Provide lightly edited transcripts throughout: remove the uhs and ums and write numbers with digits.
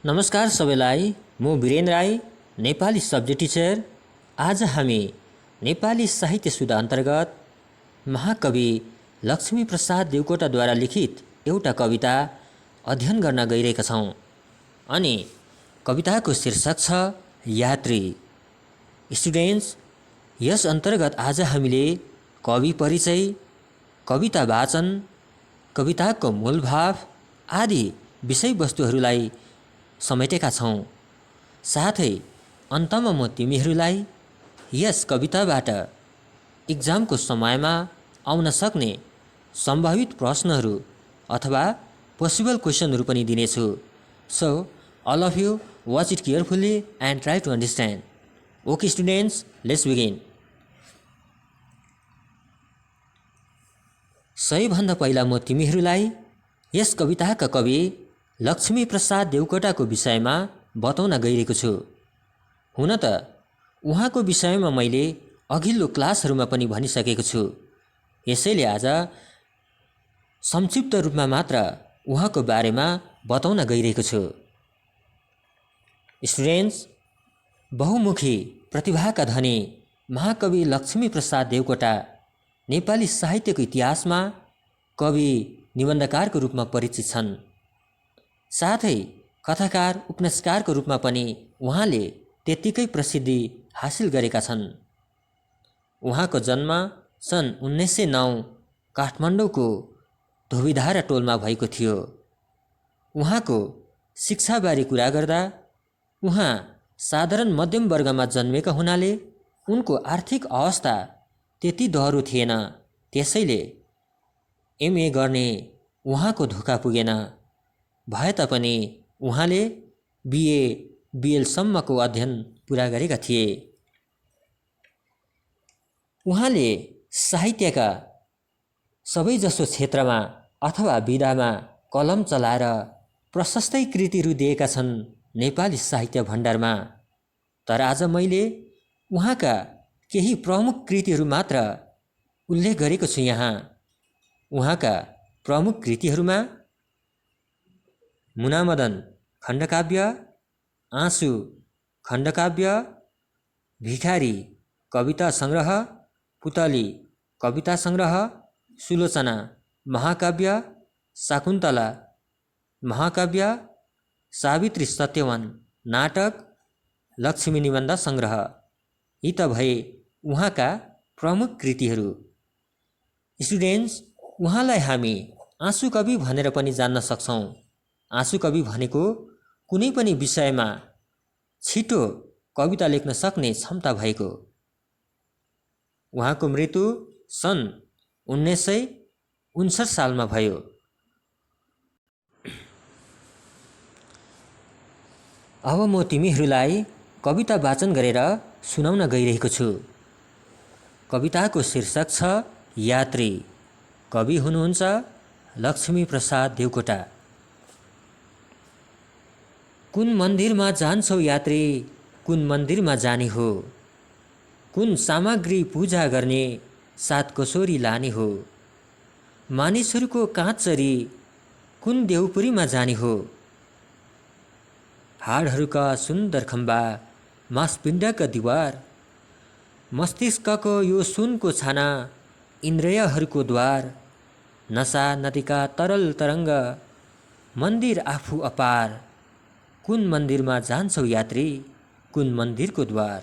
नमस्कार सबैलाई, म वीरेन्द्र राई, नेपाली सब्जेक्ट टिचर। आज हामी नेपाली साहित्य सुधा अन्तर्गत महाकवि लक्ष्मीप्रसाद देवकोटाद्वारा लिखित एउटा कविता अध्ययन गर्न गइरहेका छौँ। अनि कविताको शीर्षक छ यात्री। स्टुडेन्ट्स, यस अन्तर्गत आज हामीले कवि परिचय, कविता वाचन, कविताको मूलभाव आदि विषयवस्तुहरूलाई समेटेका छौँ। साथै अन्तमा म तिमीहरूलाई यस कविताबाट इक्जामको समयमा आउन सक्ने सम्भावित प्रश्नहरू अथवा पोसिबल क्वेसनहरू पनि दिनेछु। So all of you watch it carefully and try to understand. Okay students, let's begin. सबैभन्दा पहिला म तिमीहरूलाई यस कविताका कवि लक्ष्मीप्रसाद देवकोटाको विषयमा बताउन गइरहेको छु। हुन त उहाँको विषयमा मैले अघिल्लो क्लासहरूमा पनि भनिसकेको छु। यसैले आज संक्षिप्त रूपमा मात्र उहाँको बारेमा बताउन गइरहेको छु। स्टुडेन्ट्स, बहुमुखी प्रतिभाका धनी महाकवि लक्ष्मीप्रसाद देवकोटा नेपाली साहित्यको इतिहासमा कवि निबन्धकारको रूपमा परिचित छन्। साथै कथाकार उपन्यासकारको रूपमा पनि उहाँले त्यत्तिकै प्रसिद्धि हासिल गरेका छन्। उहाँको जन्म सन् 1909 काठमाडौँको धोबीधारा टोलमा भएको थियो। उहाँको शिक्षाबारे कुरा गर्दा उहाँ साधारण मध्यम वर्गमा जन्मेका हुनाले उनको आर्थिक अवस्था त्यति दह्रो थिएन। त्यसैले एमए गर्ने उहाँको धोका पुगेन। भए तापनि उहाँले बिए बिएलसम्मको अध्ययन पुरा गरेका थिए। उहाँले साहित्यका सबैजसो क्षेत्रमा अथवा विधामा कलम चलाएर प्रशस्तै कृतिहरू दिएका छन् नेपाली साहित्य भण्डारमा। तर आज मैले उहाँका केही प्रमुख कृतिहरू मात्र उल्लेख गरेको छु यहाँ। उहाँका प्रमुख कृतिहरूमा मुनामदन खण्डकाव्य, आँसु खण्डकाव्य, भिखारी कविता सङ्ग्रह, पुतली कविता सङ्ग्रह, सुलोचना महाकाव्य, शाकुन्तला महाकाव्य, सावित्री सत्यवान नाटक, लक्ष्मी निबन्ध सङ्ग्रह यी त भए उहाँका प्रमुख कृतिहरू। स्टुडेन्ट्स, उहाँलाई हामी आँसु कवि भनेर पनि जान्न सक्छौँ। आँसु कवि भनेको कुनै पनि विषयमा छिटो कविता लेख्न सक्ने क्षमता भएको। उहाँको मृत्यु सन् 1959 सालमा भयो। अब म तिमीहरूलाई कविता वाचन गरेर सुनाउन गइरहेको छु। कविताको शीर्षक छ यात्री। कवि हुनुहुन्छ लक्ष्मीप्रसाद देवकोटा। कुन मन्दिरमा जान्छौ यात्री, कुन मन्दिरमा जाने हो, कुन सामग्री पूजा गर्ने सात कसोरी लाने हो, मानिसहरूको काँचरी कुन देउपुरीमा जाने हो, हाडहरूका सुन्दर खम्बा, मांसपिण्डका दिवार, मस्तिष्कको यो सुनको छाना, इन्द्रियहरूको द्वार, नशा नदीका तरल तरङ्ग, मन्दिर आफू अपार, कुन मन्दिरमा जान्छौ यात्री, कुन मन्दिरको द्वार।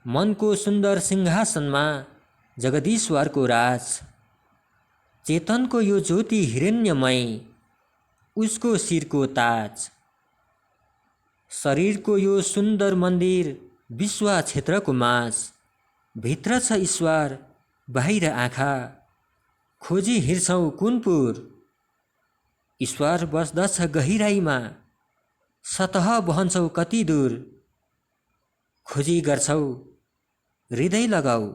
मनको सुन्दर सिंहासनमा जगदीश्वरको राज, चेतनको यो ज्योति हिरण्यमय, उसको शिरको ताज, शरीरको यो सुन्दर मन्दिर विश्व क्षेत्रको माझ, भित्र छ ईश्वर बाहिर आँखा, खोजी हिँड्छौ कुनपुर, ईश्वर बस्दछ गहिराईमा, सतह बहन्छौ कति दूर, खोजी गर्छौ हृदय लगाऊ,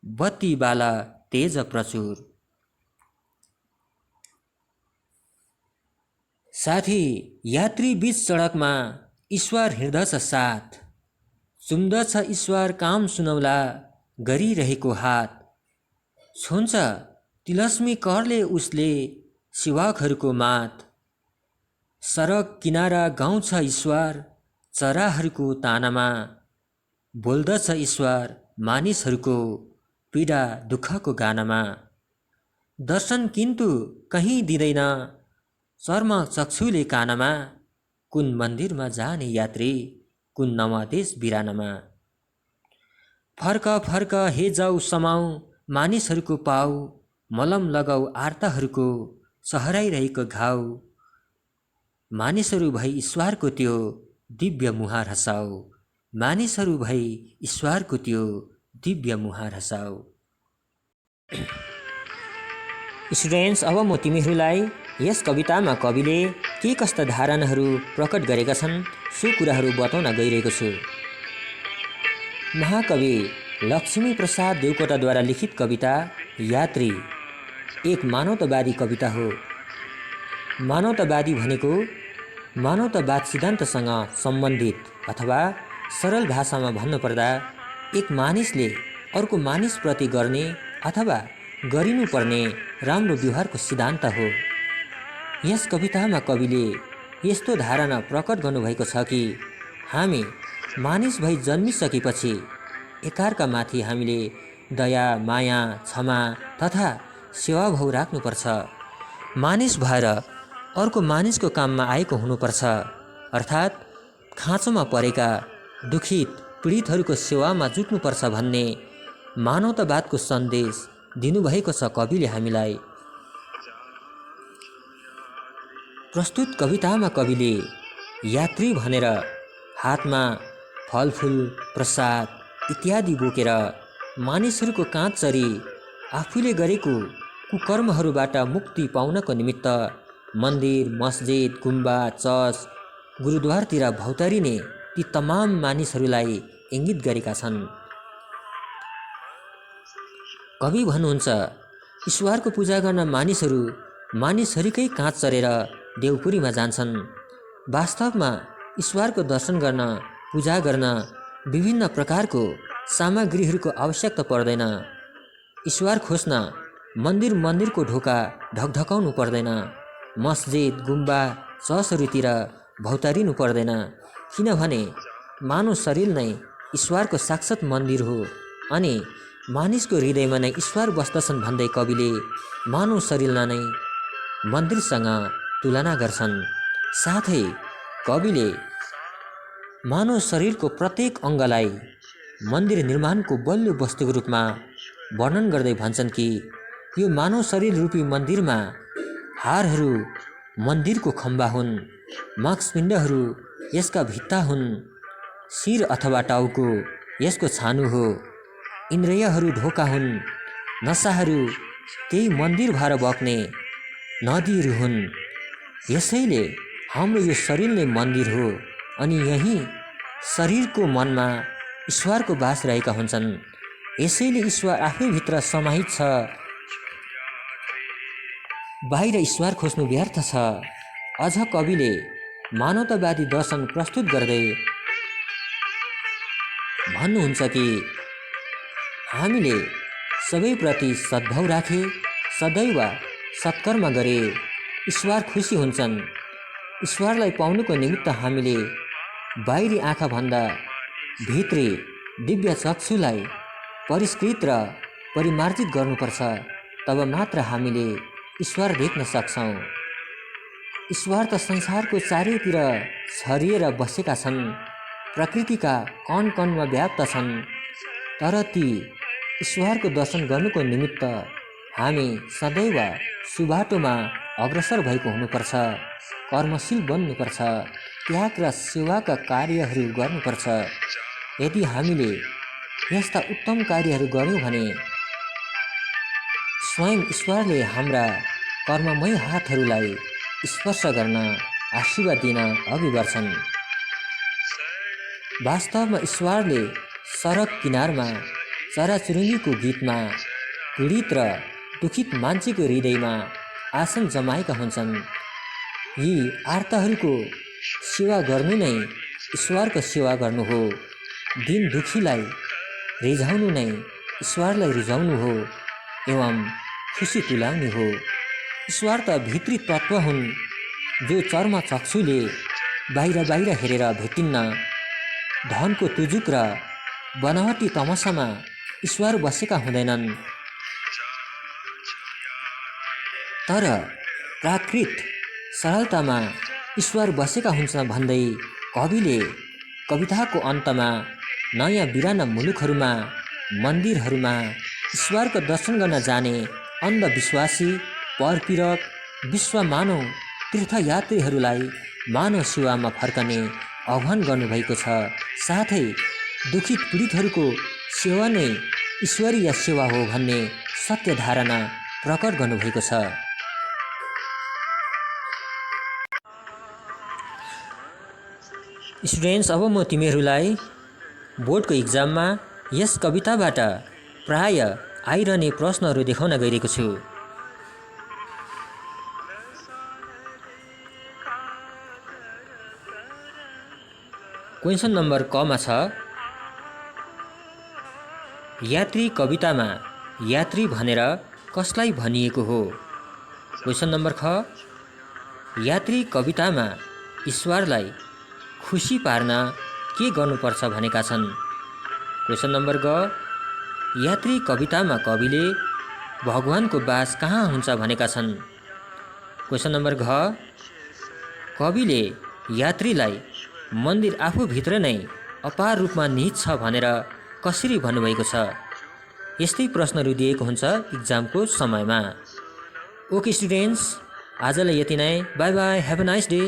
बत्ती बाला तेज प्रचुर। साथी यात्री बीच सडकमा ईश्वर हिँड्दछ साथ, चुम्दछ ईश्वर काम सुनौला गरिरहेको हात, छुन्छ तिलस्मी करले उसले सेवकहरूको मात, सडक किनारा गाउँछ ईश्वर चराहरूको तानामा, बोल्दछ ईश्वर मानिसहरूको पीडा दुःखको गानामा। दर्शन किन्तु कहीँ दिँदैन चर्म चक्षुले कानमा, कुन मन्दिरमा जाने यात्री कुन नवदेश बिरानमा। फर्क फर्क हे जाऊ समाऊ मानिसहरूको पाउ, मलम लगाऊ आर्तहरूको सहराइरहेको घाउ। मानिसहरू भई ईश्वरको त्यो दिव्य मुहार हसाऊ, मानिसहरू भई ईश्वरको त्यो दिव्य मुहार हसाऊ। स्टुडेन्ट्स, अब म तिमीहरूलाई यस कवितामा कविले के कस्ता धारणाहरू प्रकट गरेका छन् सो कुराहरू बताउन गइरहेको छु। महाकवि लक्ष्मीप्रसाद देवकोटाद्वारा लिखित कविता यात्री एक मानवतावादी कविता हो। मानवतावादी भनेको मानवतावाद सिद्धान्तसँग सम्बन्धित अथवा सरल भाषामा भन्नुपर्दा एक मानिसले अर्को मानिसप्रति गर्ने अथवा गरिनुपर्ने राम्रो व्यवहारको सिद्धान्त हो। यस कवितामा कविले यस्तो धारणा प्रकट गर्नुभएको छ कि हामी मानिस भई जन्मिसकेपछि एकार्कामाथि हामीले दया, माया, क्षमा तथा सेवाभाव राख्नुपर्छ। मानिस भएर अर्को मानिसको काममा आएको हुनुपर्छ, अर्थात् खाँचोमा परेका दुखित पीडितहरूको सेवामा जुट्नुपर्छ भन्ने मानवतावादको सन्देश दिनुभएको छ कविले हामीलाई। प्रस्तुत कवितामा कविले यात्री भनेर हातमा फलफुल प्रसाद इत्यादि बोकेर मानिसहरूको काँध चरी आफूले गरेको कुकर्महरूबाट मुक्ति पाउनको निमित्त मन्दिर, मस्जिद, गुम्बा, चर्च, गुरुद्वारतिर भौतारिने ती तमाम मानिसहरूलाई इङ्गित गरेका छन्। कवि भन्नुहुन्छ, ईश्वरको पूजा गर्न मानिसहरू मानिसहरूकै काँध चरेर देवपुरीमा जान्छन्। वास्तवमा ईश्वरको दर्शन गर्न, पूजा गर्न विभिन्न प्रकारको सामग्रीहरूको आवश्यकता पर्दैन। ईश्वर खोज्न मन्दिरको ढोका ढकढकाउनु पर्दैन, मस्जिद, गुम्बा, चर्चहरूतिर भौतारिनु पर्दैन, किनभने मानव शरीर नै ईश्वरको साक्षात् मन्दिर हो अनि मानिसको हृदयमा नै ईश्वर बस्दछन् भन्दै कविले मानव शरीरलाई नै मन्दिरसँग तुलना गर्छन्। साथै कविले मानव शरीरको प्रत्येक अङ्गलाई मन्दिर निर्माणको बलियो वस्तुको रूपमा वर्णन गर्दै भन्छन् कि यो मानव शरीर रूपी मन्दिरमा हारहरू मन्दिरको खम्बा हुन्, मांसपिण्डहरू यसका भित्ता हुन्, शिर अथवा टाउको यसको छानु हो, इन्द्रियहरू ढोका हुन्, नसाहरू त्यही मन्दिर भएर बग्ने नदीहरू हुन्। यसैले हाम्रो यो शरीर नै मन्दिर हो अनि यही शरीरको मनमा ईश्वरको बास रहेका हुन्छन्। यसैले ईश्वर आफै भित्र समाहित छ, बाहिर ईश्वर खोज्नु व्यर्थ छ। अझ कविले मानवतावादी दर्शन प्रस्तुत गर्दै भन्नुहुन्छ कि हामीले सबैप्रति सद्भाव राखे, सदैव सत्कर्म गरे ईश्वर खुसी हुन्छन्। ईश्वरलाई पाउनुको निमित्त हामीले बाहिरी आँखाभन्दा भित्री दिव्य चक्षुलाई परिष्कृत र परिमार्जित गर्नुपर्छ, तब मात्र हामीले ईश्वर देख्न सक्छौँ। ईश्वर त संसारको चारैतिर छरिएर बसेका छन्, प्रकृतिका कण कणमा व्याप्त छन्, तर ती ईश्वरको दर्शन गर्नुको निमित्त हामी सदैव सुबाटोमा अग्रसर भएको हुनुपर्छ, कर्मशील बन्नुपर्छ, त्याग र सेवाका कार्यहरू गर्नुपर्छ। यदि हामीले यस्ता उत्तम कार्यहरू गर्यौँ भने स्वयं ईश्वरले हाम्रा कर्ममय हातहरूलाई स्पर्श गर्न, आशीर्वाद दिन अघि बढ्छन्। वास्तवमा ईश्वरले सडक किनारमा चराचुरुङ्गीको गीतमा पीडित र दुखित मान्छेको हृदयमा आसन जमाएका हुन्छन्। यी आर्तहरूको सेवा गर्नु नै ईश्वरको सेवा गर्नु हो। दिन दुखीलाई रिझाउनु नै ईश्वरलाई रिझाउनु हो एवं खुसी तुल्याउनु हो। ईश्वर त भित्री तत्त्व हुन्, जो चर्म चक्षुले बाहिर हेरेर भेटिन्न। धनको तुजुक र बनावटी तमसामा ईश्वर बसेका हुँदैनन्, तर प्राकृत सरलतामा ईश्वर बसेका हुन्छन् भन्दै कविले कविताको अन्तमा नयाँ बिराना मुलुकहरूमा, मन्दिरहरूमा ईश्वरको दर्शन गर्न जाने अन्धविश्वासी, परपीडक, विश्व मानव तीर्थयात्रीहरूलाई मानव सेवामा फर्कने आह्वान गर्नुभएको छ। साथै दुखित पीडितहरूको सेवा नै ईश्वरीय सेवा हो भन्ने सत्य धारणा प्रकट गर्नुभएको छ। स्टुडेन्ट्स, अब म तिमीहरूलाई बोर्डको इक्जाममा यस कविताबाट प्राय आइरहने प्रश्नहरू देखाउन गइरहेको छु। क्वेसन नम्बर कमा छ, यात्री कवितामा यात्री भनेर कसलाई भनिएको हो? क्वेसन नम्बर ख, यात्री कवितामा ईश्वरलाई खुसी पार्न के गर्नुपर्छ भनेका छन्? क्वेसन नम्बर ग, यात्री कवितामा कविले भगवानको बास कहाँ हुन्छ भनेका छन्? क्वेसन नम्बर घ, कविले यात्रीलाई मन्दिर आफूभित्र नै अपार रूपमा निहित छ भनेर कसरी भन्नुभएको छ? यस्तै प्रश्नहरू दिएको हुन्छ इक्जामको समयमा। ओके स्टुडेन्ट्स, आजलाई यति नै। By by, have a nice day.